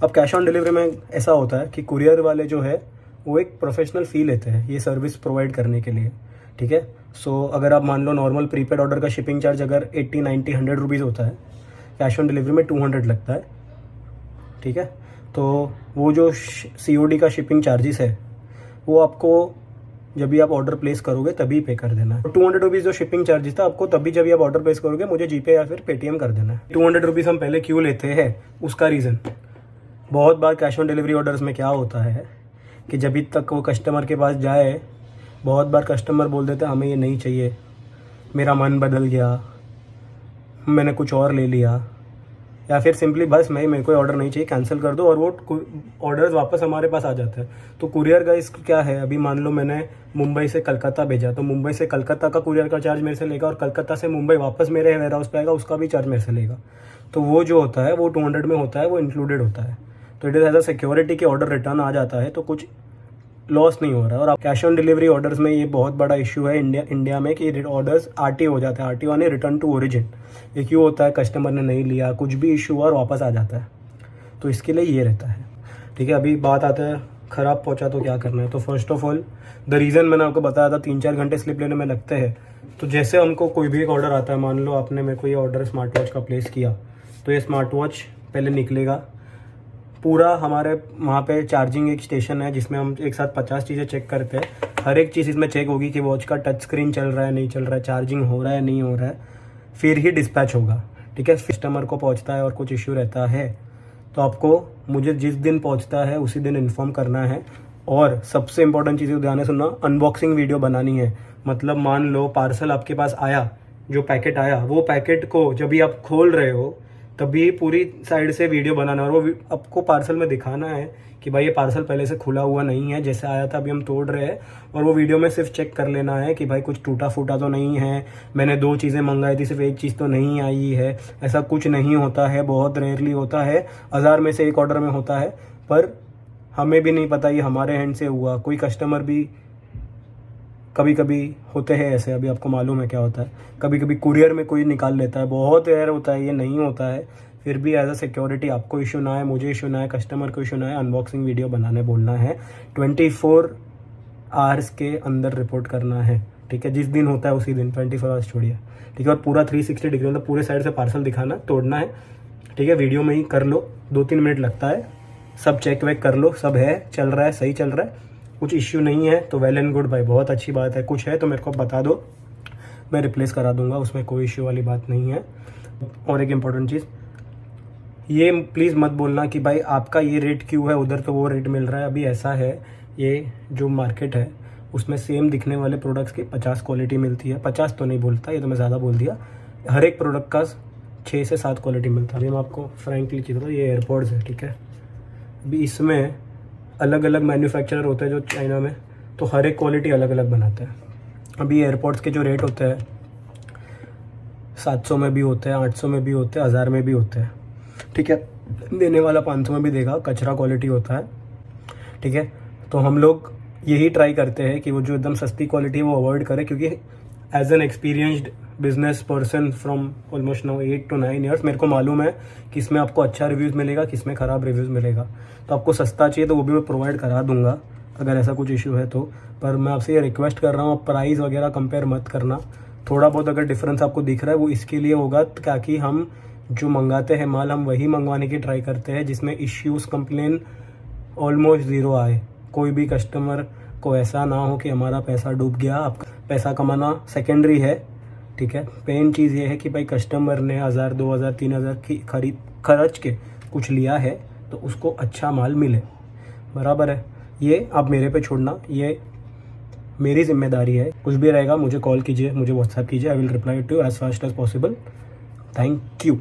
अब cash on delivery में ऐसा होता है कि कुरियर वाले जो है वो एक प्रोफेशनल फ़ी लेते हैं ये सर्विस प्रोवाइड करने के लिए, ठीक है। सो अगर आप मान लो नॉर्मल प्रीपेड ऑर्डर का शिपिंग चार्ज अगर 80, 90, 100 रुपीज़ होता है, कैश ऑन डिलीवरी में 200 लगता है, ठीक है। तो वो जो COD का शिपिंग चार्जेस है वो आपको जब भी आप ऑर्डर प्लेस करोगे तभी पे कर देना है। 200 रुपीज़ जो शिपिंग चार्जेस था आपको तभी जब भी आप ऑर्डर प्लेस करोगे मुझे GPay या फिर Paytm कर देना है। 200 रुपीज़ हम पहले क्यों लेते हैं, उसका रीज़न, बहुत बार कैश ऑन डिलीवरी ऑर्डर्स में क्या होता है कि जब तक वो कस्टमर के पास जाए, बहुत बार कस्टमर बोल देते हैं हमें ये नहीं चाहिए, मेरा मन बदल गया, मैंने कुछ और ले लिया, या फिर सिंपली बस मेरे को ऑर्डर नहीं चाहिए, कैंसिल कर दो, और वो ऑर्डर्स वापस हमारे पास आ जाते हैं। तो कुरियर का इसका क्या है, अभी मान लो मैंने मुंबई से कलकत्ता भेजा तो मुंबई से कलकत्ता का कुरियर का चार्ज मेरे से लेगा, और कलकत्ता से मुंबई वापस मेरे वेयर हाउस पे आएगा, उसका भी चार्ज मेरे से लेगा। तो वो जो होता है वो 200 में होता है, वो इंक्लूडेड होता है। तो it is as a security कि ऑर्डर रिटर्न आ जाता है तो कुछ लॉस नहीं हो रहा है। और कैश ऑन डिलीवरी ऑर्डर्स में ये बहुत बड़ा इशू है इंडिया में कि ऑर्डर्स RT हो जाते हैं। RT यानी रिटर्न टू ओरिजिन। ये क्यों होता है, कस्टमर ने नहीं लिया, कुछ भी इशू हुआ और वापस आ जाता है, तो इसके लिए ये रहता है, ठीक है। अभी बात आता है ख़राब पहुंचा तो क्या करना है। तो first of all the reason मैंने आपको बताया था, 3-4 घंटे स्लिप लेने में लगते हैं। तो जैसे हमको कोई भी एक ऑर्डर आता है, मान लो आपने मेरे को ये ऑर्डर स्मार्ट वॉच का प्लेस किया, तो ये स्मार्ट वॉच पहले निकलेगा पूरा, हमारे वहाँ पे चार्जिंग एक स्टेशन है जिसमें हम एक साथ 50 चीज़ें चेक करते हैं। हर एक चीज़ इसमें चेक होगी कि वॉच का टच स्क्रीन चल रहा है नहीं चल रहा है, चार्जिंग हो रहा है नहीं हो रहा है, फिर ही डिस्पैच होगा, ठीक है। कस्टमर को पहुँचता है और कुछ इश्यू रहता है तो आपको मुझे जिस दिन पहुँचता है उसी दिन इन्फॉर्म करना है। और सबसे इंपॉर्टेंट चीज़ ध्यान से सुनना, अनबॉक्सिंग वीडियो बनानी है। मतलब मान लो पार्सल आपके पास आया, जो पैकेट आया, वो पैकेट को जब भी आप खोल रहे हो तभी पूरी साइड से वीडियो बनाना, और वो आपको पार्सल में दिखाना है कि भाई ये पार्सल पहले से खुला हुआ नहीं है, जैसे आया था अभी हम तोड़ रहे हैं। और वो वीडियो में सिर्फ चेक कर लेना है कि भाई कुछ टूटा फूटा तो नहीं है, मैंने 2 चीज़ें मंगाई थी सिर्फ एक चीज़ तो नहीं आई है। ऐसा कुछ नहीं होता है, बहुत रेयरली होता है, 1000 में से एक ऑर्डर में होता है। पर हमें भी नहीं पता ये हमारे हैंड से हुआ, कोई कस्टमर भी कभी कभी होते हैं ऐसे, अभी आपको मालूम है क्या होता है, कभी कभी कुरियर में कोई निकाल लेता है, बहुत रेयर होता है, ये नहीं होता है। फिर भी एज अ सिक्योरिटी आपको इशू ना है, मुझे इशू ना है, कस्टमर को इशू ना है, अनबॉक्सिंग वीडियो बनाने बोलना है, 24 आवर्स के अंदर रिपोर्ट करना है, ठीक है। जिस दिन होता है उसी दिन, 24 आवर्स छोड़िए, ठीक है। और पूरा 360 डिग्री मतलब पूरे साइड से पार्सल दिखाना, तोड़ना है, ठीक है। वीडियो में ही कर लो, 2-3 मिनट लगता है, सब चेक वेक कर लो, सब है, चल रहा है, सही चल रहा है, कुछ इश्यू नहीं है तो वेल एंड गुड भाई, बहुत अच्छी बात है। कुछ है तो मेरे को बता दो, मैं रिप्लेस करा दूंगा, उसमें कोई इश्यू वाली बात नहीं है। और एक इम्पॉर्टेंट चीज़, ये प्लीज़ मत बोलना कि भाई आपका ये रेट क्यों है, उधर तो वो रेट मिल रहा है। अभी ऐसा है, ये जो मार्केट है उसमें सेम दिखने वाले प्रोडक्ट्स की 50 क्वालिटी मिलती है। 50 तो नहीं बोलता, ये तो मैं ज़्यादा बोल दिया। हर एक प्रोडक्ट का 6 से 7 क्वालिटी मिलता है। अभी मैं आपको फ्रैंकली चीज़ बताऊँ, ये एयरपॉड्स है, ठीक है। अभी इसमें अलग अलग मैन्युफैक्चरर होते हैं जो चाइना में, तो हर एक क्वालिटी अलग अलग बनाते हैं। अभी एयरपॉड्स के जो रेट होते हैं 700 में भी होते हैं, 800 में भी होते हैं, 1000 में भी होते हैं, ठीक है। देने वाला 500 में भी देगा, कचरा क्वालिटी होता है, ठीक है। तो हम लोग यही ट्राई करते हैं कि वो जो एकदम सस्ती क्वालिटी है वो अवॉइड करें, क्योंकि as an experienced business person from almost now 8 to 9 years मेरे को मालूम है कि इसमें आपको अच्छा रिव्यूज़ मिलेगा, किसमें ख़राब रिव्यूज़ मिलेगा। तो आपको सस्ता चाहिए तो वो भी मैं प्रोवाइड करा दूंगा अगर ऐसा कुछ इशू है तो। पर मैं आपसे ये रिक्वेस्ट कर रहा हूँ, प्राइस वगैरह कंपेयर मत करना। थोड़ा बहुत अगर डिफरेंस आपको दिख रहा है वो इसके लिए होगा ताकि हम जो मंगाते हैं माल, हम वही मंगवाने की ट्राई करते हैं जिसमें इश्यूज़ कंप्लेन ऑलमोस्ट ज़ीरो आए। कोई भी कस्टमर को ऐसा ना हो कि हमारा पैसा डूब गया। आपका पैसा कमाना सेकेंडरी है, ठीक है। मेन चीज़ ये है कि भाई कस्टमर ने 1000, 2000, 3000 की खर्च के कुछ लिया है तो उसको अच्छा माल मिले, बराबर है। ये आप मेरे पे छोड़ना, ये मेरी जिम्मेदारी है। कुछ भी रहेगा मुझे कॉल कीजिए, मुझे व्हाट्सएप कीजिए, I will reply to as fast as possible. Thank you.